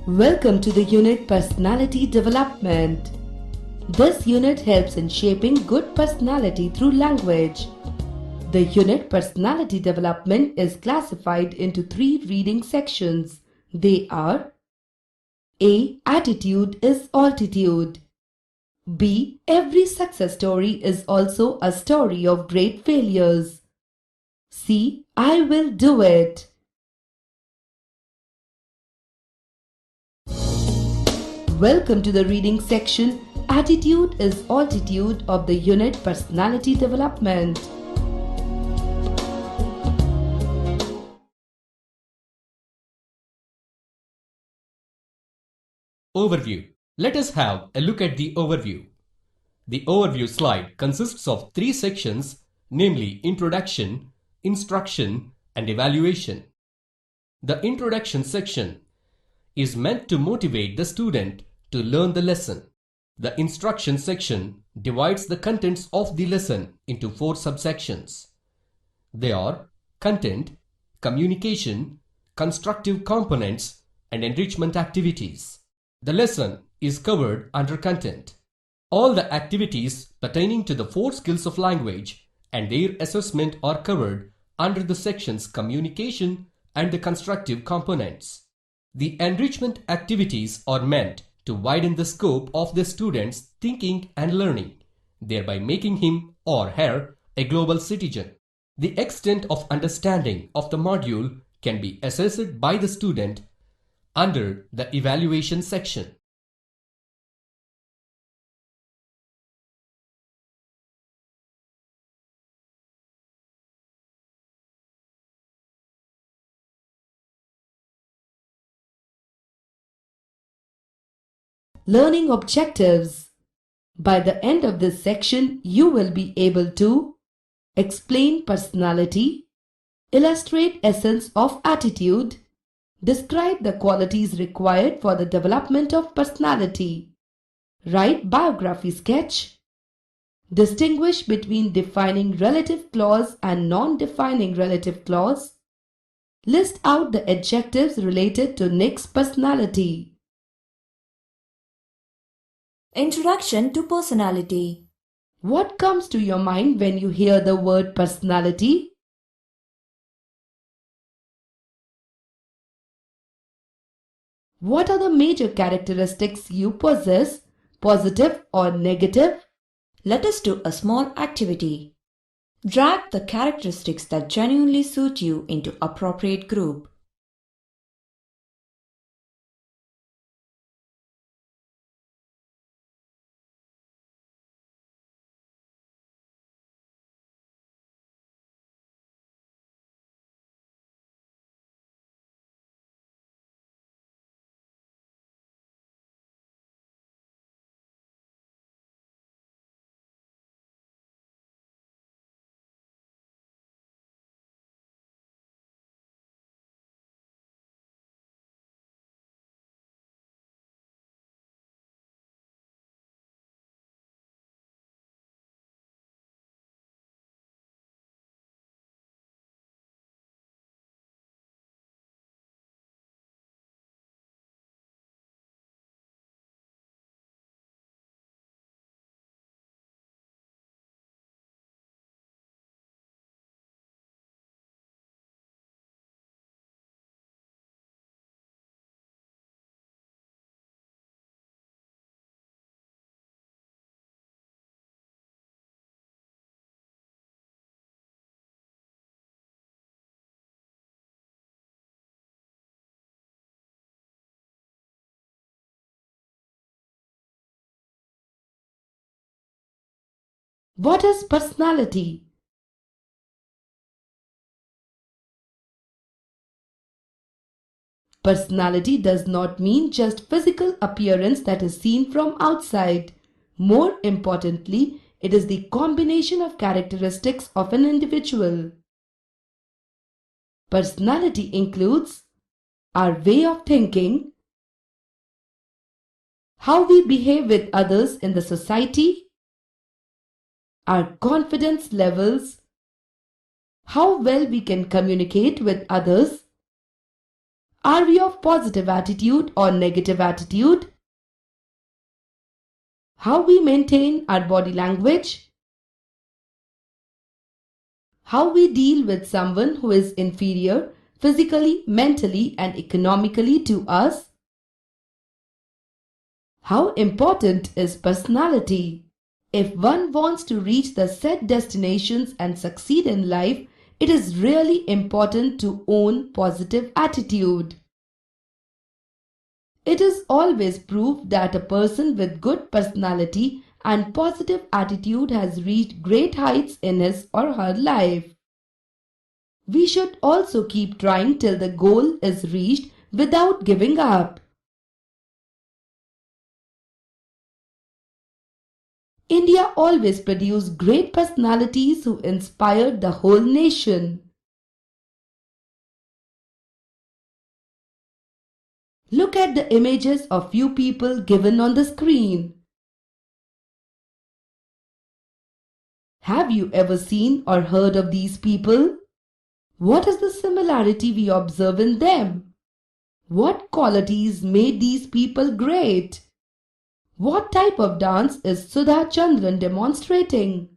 Welcome to the unit Personality Development. This unit helps in shaping good personality through language. The unit Personality Development is classified into 3 reading sections. They are: A. Attitude is altitude. B. Every success story is also a story of great failures. C. I will do it. Welcome to the reading section. Attitude is altitude of the unit Personality Development. Overview. Let us have a look at the overview. The overview slide consists of 3 sections, namely Introduction, Instruction, and Evaluation. The Introduction section is meant to motivate the student to learn the lesson. The Instruction section divides the contents of the lesson into 4 subsections. They are Content, Communication, Constructive Components, and Enrichment Activities. The lesson is covered under Content. All the activities pertaining to the 4 skills of language and their assessment are covered under the sections Communication and the Constructive Components. The enrichment activities are meant to widen the scope of the student's thinking and learning, thereby making him or her a global citizen. The extent of understanding of the module can be assessed by the student under the evaluation section. Learning objectives. By the end of this section, you will be able to explain personality, illustrate essence of attitude, describe the qualities required for the development of personality, write biography sketch, distinguish between defining relative clause and non-defining relative clause, list out the adjectives related to Nick's personality. Introduction to personality. What comes to your mind when you hear the word personality? What are the major characteristics you possess, positive or negative? Let us do a small activity. Drag the characteristics that genuinely suit you into appropriate group. What is personality? Personality does not mean just physical appearance that is seen from outside. More importantly, it is the combination of characteristics of an individual. Personality includes our way of thinking, how we behave with others in the society, our confidence levels, how well we can communicate with others, are we of positive attitude or negative attitude, how we maintain our body language, how we deal with someone who is inferior physically, mentally, and economically to us. How important is personality? If one wants to reach the set destinations and succeed in life, it is really important to own positive attitude. It is always proved that a person with good personality and positive attitude has reached great heights in his or her life. We should also keep trying till the goal is reached without giving up. India always produced great personalities who inspired the whole nation. Look at the images of few people given on the screen. Have you ever seen or heard of these people? What is the similarity we observe in them? What qualities made these people great? What type of dance is Sudha Chandran demonstrating?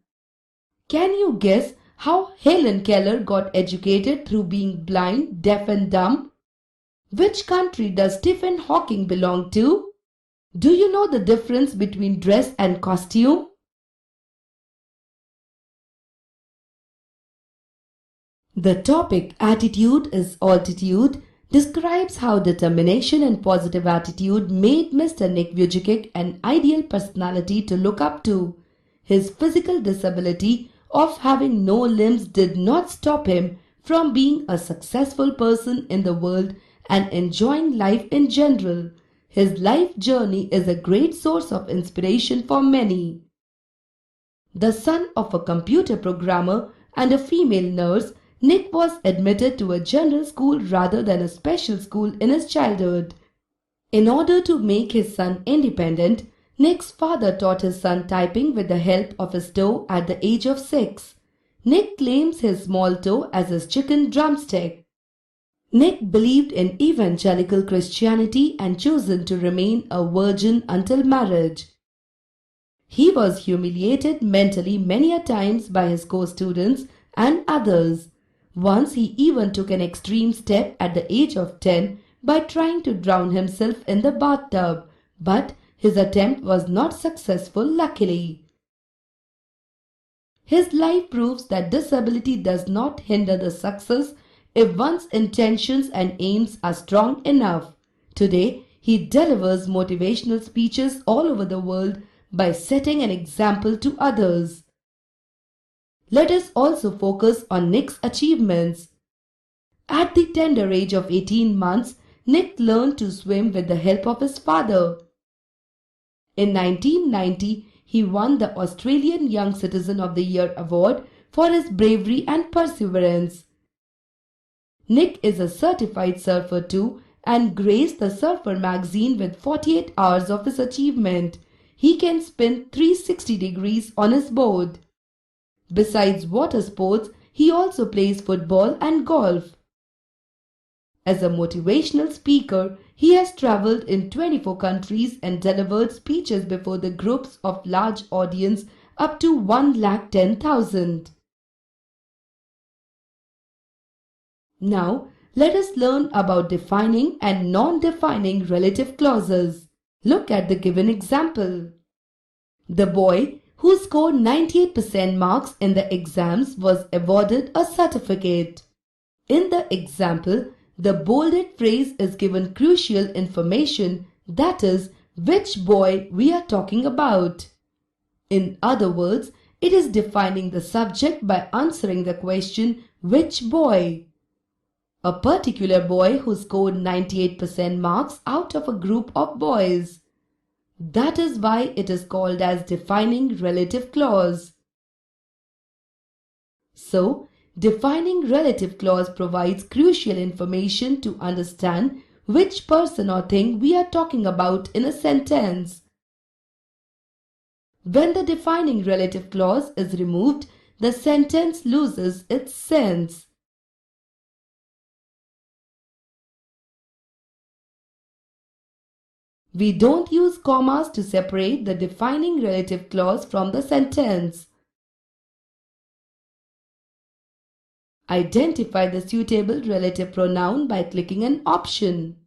Can you guess how Helen Keller got educated through being blind, deaf and dumb? Which country does Stephen Hawking belong to? Do you know the difference between dress and costume? The topic Attitude is Altitude describes how determination and positive attitude made Mr. Nick Vujicic an ideal personality to look up to. His physical disability of having no limbs did not stop him from being a successful person in the world and enjoying life in general. His life journey is a great source of inspiration for many. The son of a computer programmer and a female nurse, Nick was admitted to a general school rather than a special school in his childhood. In order to make his son independent, Nick's father taught his son typing with the help of his toe at the age of 6. Nick claims his small toe as his chicken drumstick. Nick believed in evangelical Christianity and chosen to remain a virgin until marriage. He was humiliated mentally many a times by his co-students and others. Once he even took an extreme step at the age of 10 by trying to drown himself in the bathtub, but his attempt was not successful luckily. His life proves that disability does not hinder the success if one's intentions and aims are strong enough. Today, he delivers motivational speeches all over the world by setting an example to others. Let us also focus on Nick's achievements. At the tender age of 18 months, Nick learned to swim with the help of his father. In 1990, he won the Australian Young Citizen of the Year award for his bravery and perseverance. Nick is a certified surfer too and graced the Surfer magazine with 48 hours of his achievement. He can spin 360 degrees on his board. Besides water sports, he also plays football and golf. As a motivational speaker, he has traveled in 24 countries and delivered speeches before the groups of large audience up to 110,000. Now, let us learn about defining and non-defining relative clauses. Look at the given example. The boy who scored 98% marks in the exams was awarded a certificate. In the example, the bolded phrase is given crucial information, that is, which boy we are talking about. In other words, It is defining the subject by answering the question, which boy? A particular boy who scored 98% marks out of a group of boys. That is why it is called as defining relative clause. So, defining relative clause provides crucial information to understand which person or thing we are talking about in a sentence. When the defining relative clause is removed, the sentence loses its sense. We don't use commas to separate the defining relative clause from the sentence. Identify the suitable relative pronoun by clicking an option.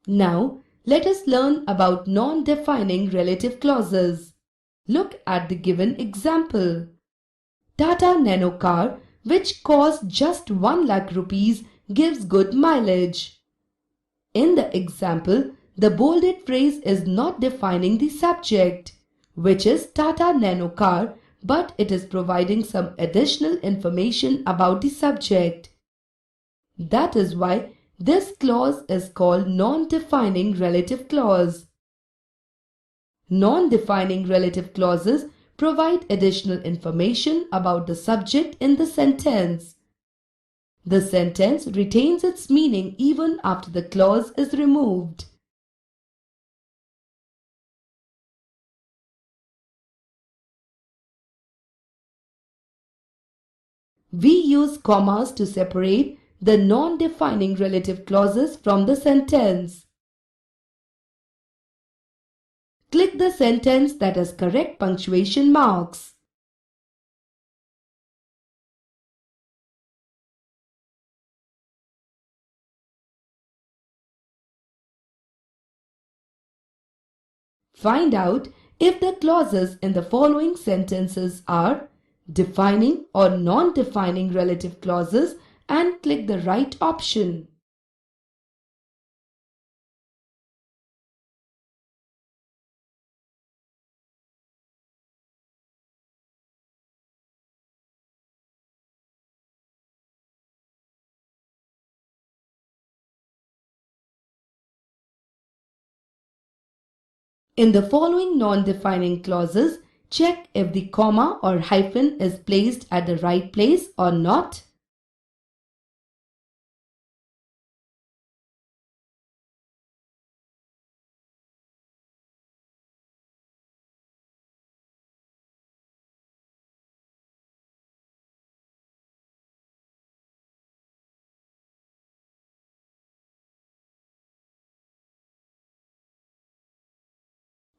Now, let us learn about non-defining relative clauses. Look at the given example. Tata Nano car, which costs just 1 lakh rupees, gives good mileage. In the example, the bolded phrase is not defining the subject, which is Tata Nano car, but it is providing some additional information about the subject. That is why this clause is called non-defining relative clause. Non-defining relative clauses provide additional information about the subject in the sentence. The sentence retains its meaning even after the clause is removed. We use commas to separate the non-defining relative clauses from the sentence. Click the sentence that has correct punctuation marks. Find out if the clauses in the following sentences are defining or non-defining relative clauses and click the right option. In the following non-defining clauses, check if the comma or hyphen is placed at the right place or not.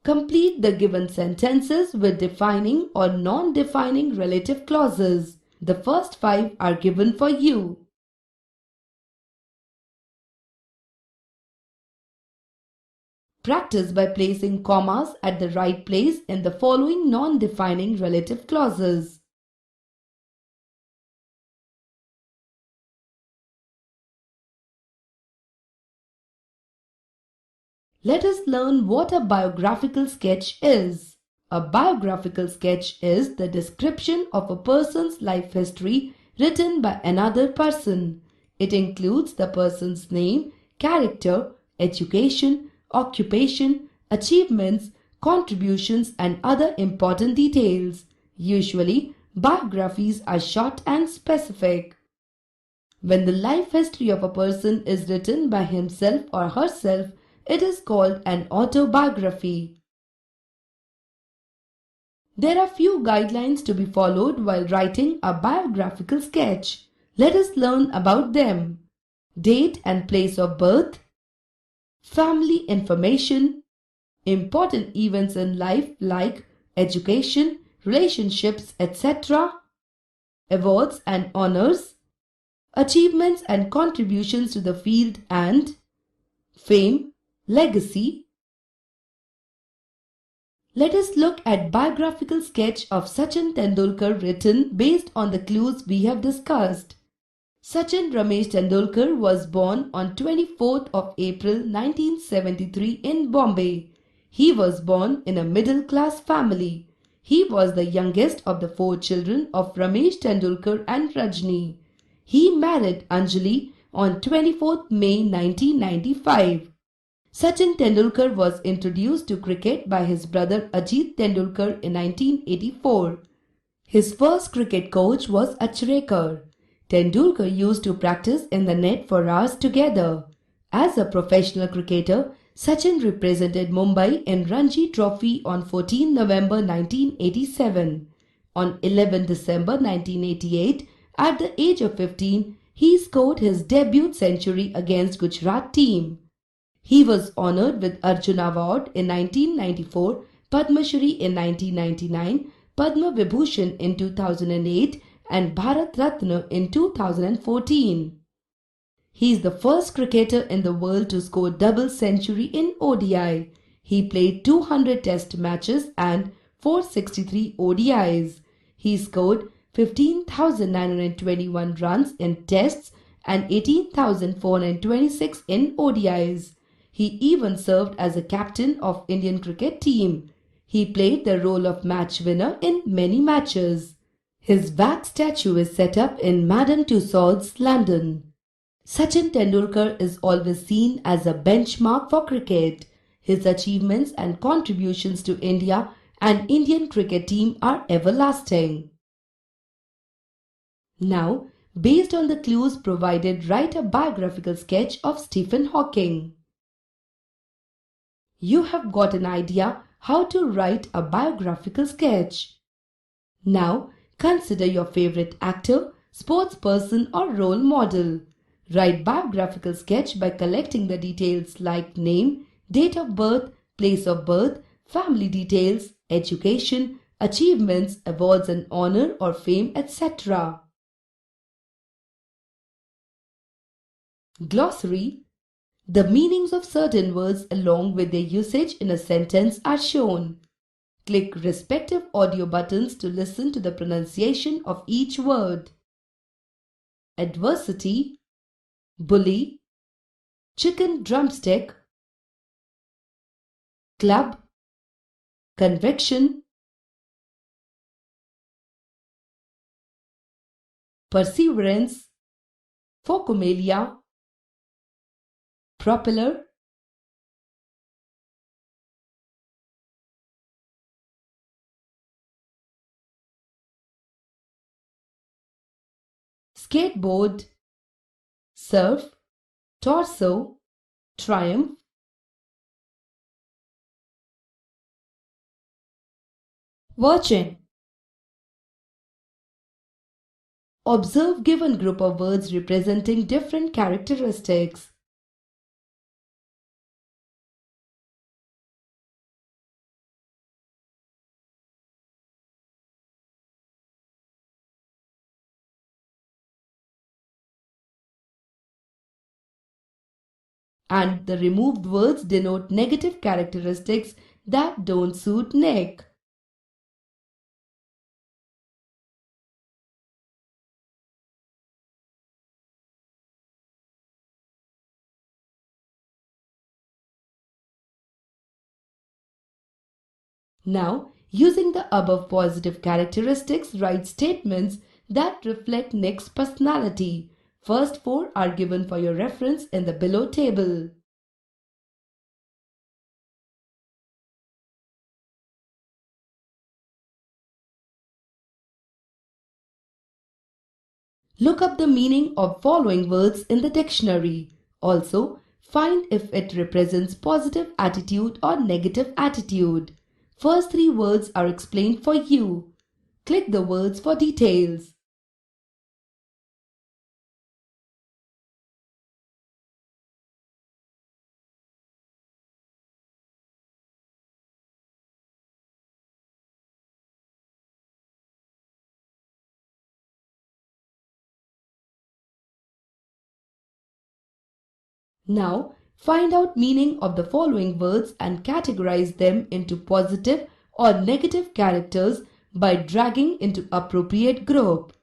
Complete the given sentences with defining or non-defining relative clauses. The first 5 are given for you. Practice by placing commas at the right place in the following non-defining relative clauses. Let us learn what a biographical sketch is. A biographical sketch is the description of a person's life history written by another person. It includes the person's name, character, education, occupation, achievements, contributions, and other important details. Usually, biographies are short and specific. When the life history of a person is written by himself or herself, it is called an autobiography. There are few guidelines to be followed while writing a biographical sketch. Let us learn about them. Date and place of birth, family information, important events in life like education, relationships, etc., awards and honors, achievements and contributions to the field and fame, legacy. Let us look at biographical sketch of Sachin Tendulkar written based on the clues we have discussed. Sachin Ramesh Tendulkar was born on 24th of April 1973 in Bombay. He was born in a middle-class family. He was the youngest of the four children of Ramesh Tendulkar and Rajni. He married Anjali on 24th May 1995. Sachin Tendulkar was introduced to cricket by his brother Ajit Tendulkar in 1984. His first cricket coach was Achrekar. Tendulkar used to practice in the net for hours together. As a professional cricketer, Sachin represented Mumbai in Ranji Trophy on 14 November 1987. On 11 December 1988, at the age of 15, he scored his debut century against Gujarat team. He was honoured with Arjuna Award in 1994, Padma Shri in 1999, Padma Vibhushan in 2008 and Bharat Ratna in 2014. He is the first cricketer in the world to score double century in ODI. He played 200 test matches and 463 ODIs. He scored 15,921 runs in tests and 18,426 in ODIs. He even served as a captain of Indian cricket team. He played the role of match winner in many matches. His wax statue is set up in Madame Tussauds, London. Sachin Tendulkar is always seen as a benchmark for cricket. His achievements and contributions to India and Indian cricket team are everlasting. Now, based on the clues provided, write a biographical sketch of Stephen Hawking. You have got an idea how to write a biographical sketch. Now, consider your favorite actor, sportsperson or role model. Write biographical sketch by collecting the details like name, date of birth, place of birth, family details, education, achievements, awards and honor or fame, etc. Glossary. The meanings of certain words along with their usage in a sentence are shown. Click respective audio buttons to listen to the pronunciation of each word. Adversity, bully, chicken drumstick, club, conviction, perseverance, focomelia, propeller, skateboard, surf, torso, triumph, Virgin. observe given group of words representing different characteristics. And the removed words denote negative characteristics that don't suit Nick. Now, using the above positive characteristics, write statements that reflect Nick's personality. First four are given for your reference in the below table. Look up the meaning of following words in the dictionary. Also, find if it represents positive attitude or negative attitude. First three words are explained for you. Click the words for details. Now, find out meaning of the following words and categorize them into positive or negative characters by dragging into appropriate group.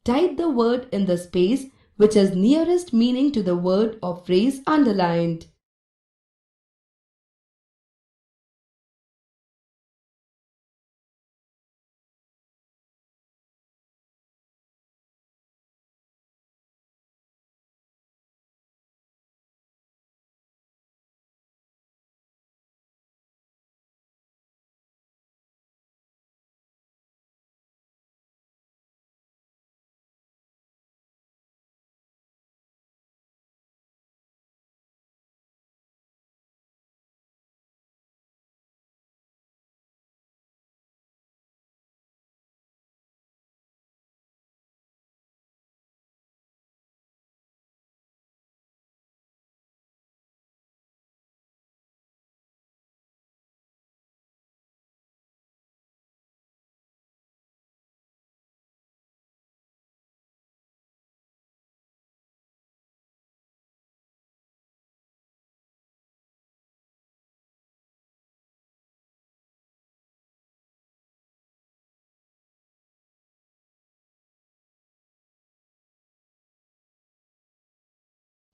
Type the word in the space which has nearest meaning to the word or phrase underlined.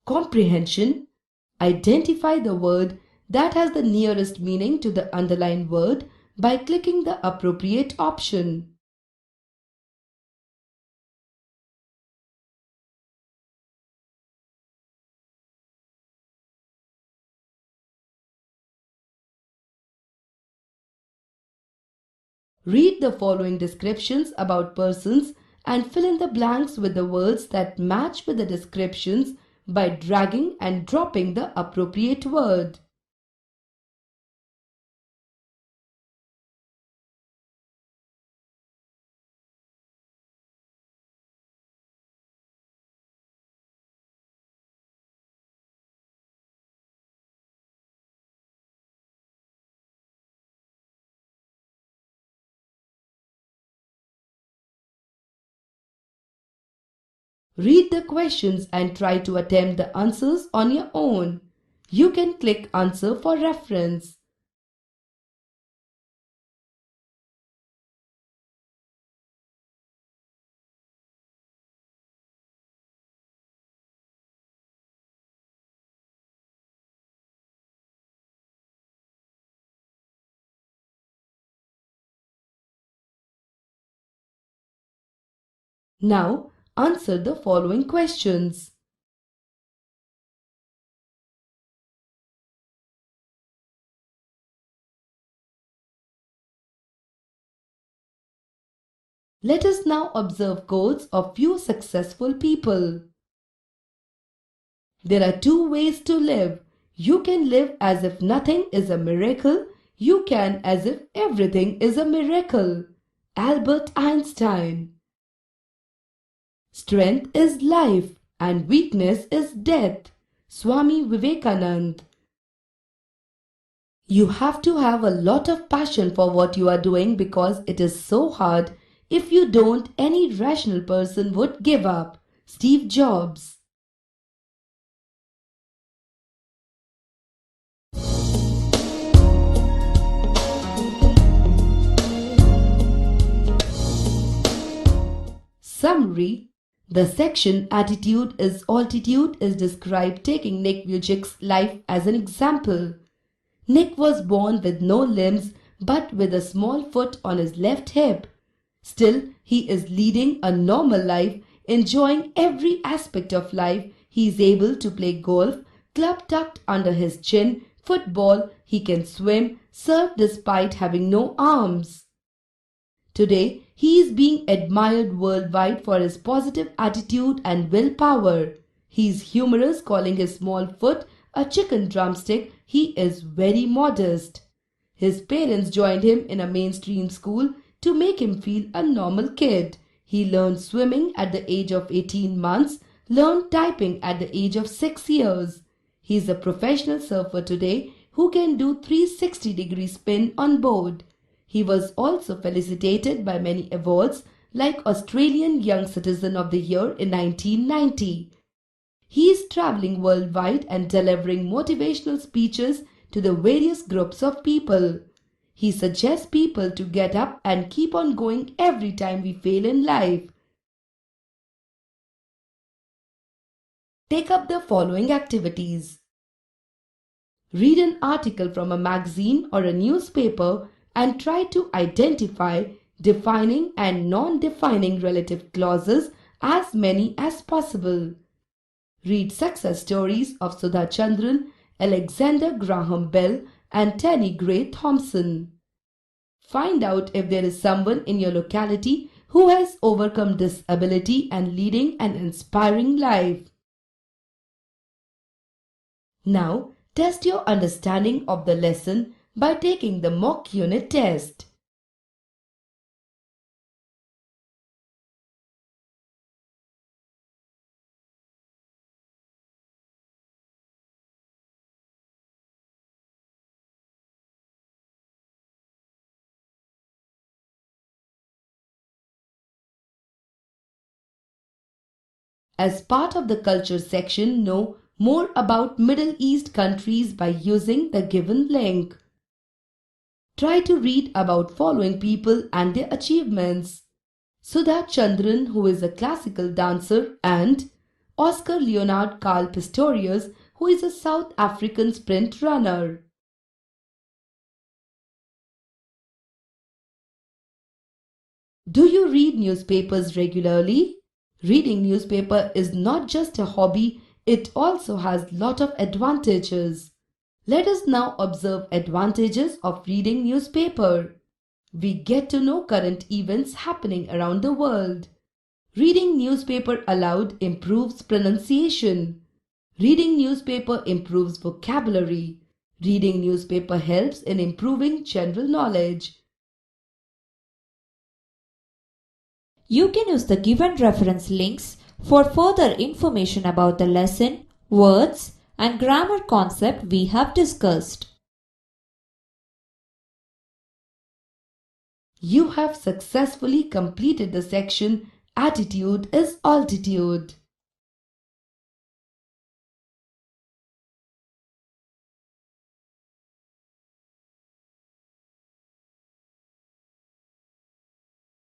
Comprehension. Identify the word that has the nearest meaning to the underlined word by clicking the appropriate option. Read the following descriptions about persons and fill in the blanks with the words that match with the descriptions by dragging and dropping the appropriate word. Read the questions and try to attempt the answers on your own. You can click Answer for reference. Now, answer the following questions. Let us now observe quotes of few successful people. There are two ways to live. You can live as if nothing is a miracle. You can as if everything is a miracle. Albert Einstein. Strength is life and weakness is death. Swami Vivekanand. You have to have a lot of passion for what you are doing because it is so hard. If you don't, any rational person would give up. Steve Jobs. Summary. The section Attitude is Altitude is described taking Nick Vujicic's life as an example. Nick was born with no limbs but with a small foot on his left hip. Still, he is leading a normal life, enjoying every aspect of life. He is able to play golf, club tucked under his chin, football, he can swim, surf despite having no arms. Today, he is being admired worldwide for his positive attitude and willpower. He is humorous, calling his small foot a chicken drumstick. He is very modest. His parents joined him in a mainstream school to make him feel a normal kid. He learned swimming at the age of 18 months, learned typing at the age of 6 years. He is a professional surfer today who can do 360-degree spin on board. He was also felicitated by many awards like Australian Young Citizen of the Year in 1990. He is traveling worldwide and delivering motivational speeches to the various groups of people. He suggests people to get up and keep on going every time we fail in life. Take up the following activities. Read an article from a magazine or a newspaper and try to identify defining and non-defining relative clauses, as many as possible. Read success stories of Sudha Chandran, Alexander Graham Bell and Tanny Gray Thompson. Find out if there is someone in your locality who has overcome disability and leading an inspiring life. Now, test your understanding of the lesson by taking the mock unit test. As part of the culture section, know more about Middle East countries by using the given link. Try to read about following people and their achievements: Sudha Chandran, who is a classical dancer, and Oscar Leonard Carl Pistorius, who is a South African sprint runner. Do you read newspapers regularly? Reading newspaper is not just a hobby, it also has lot of advantages. Let us now observe advantages of reading newspaper. We get to know current events happening around the world. Reading newspaper aloud improves pronunciation. Reading newspaper improves vocabulary. Reading newspaper helps in improving general knowledge. You can use the given reference links for further information about the lesson, words, and grammar concept we have discussed. You have successfully completed the section Attitude is Altitude.